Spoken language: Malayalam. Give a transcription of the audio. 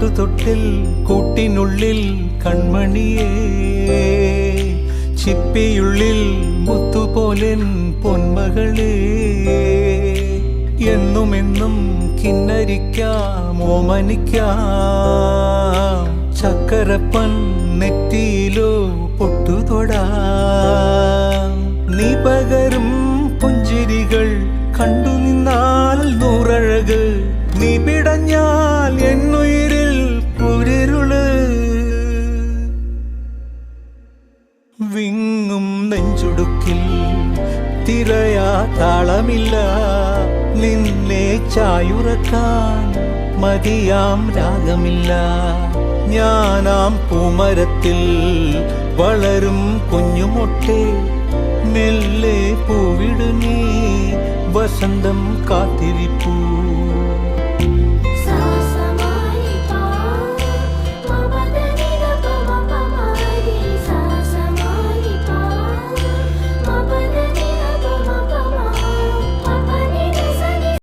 പാട്ടുതൊട്ടിൽ കൂട്ടിനുള്ളിൽ കൺമണിയേ, ചിപ്പിയുള്ളിൽ മുത്തുപോലെൻ പൊന്മകളേ. എന്നുമെന്നും കിന്നരിക്കാം ഓമനിക്കാം, ചക്കരപ്പൻ നെറ്റിയിലോ പൊട്ടുതൊടാം. നീ പകരും പുഞ്ചിരികൾ കണ്ടു നിന്നാൽ നൂറഴക്, നീ പിടഞ്ഞാൽ എന്നുയിരിൽ കുരിരുള്. വിങ്ങും നെഞ്ചുടുക്കിൽ തിരയാ താളമില്ല, നിന്നെ ചായുറക്കാൻ മതിയാം രാഗമില്ല. ഞാനാം പൂമരത്തിൽ വളരും കുഞ്ഞുമൊട്ടെ, മെല്ലെ പൂവിടു നീ വസന്തം കാത്തിരി.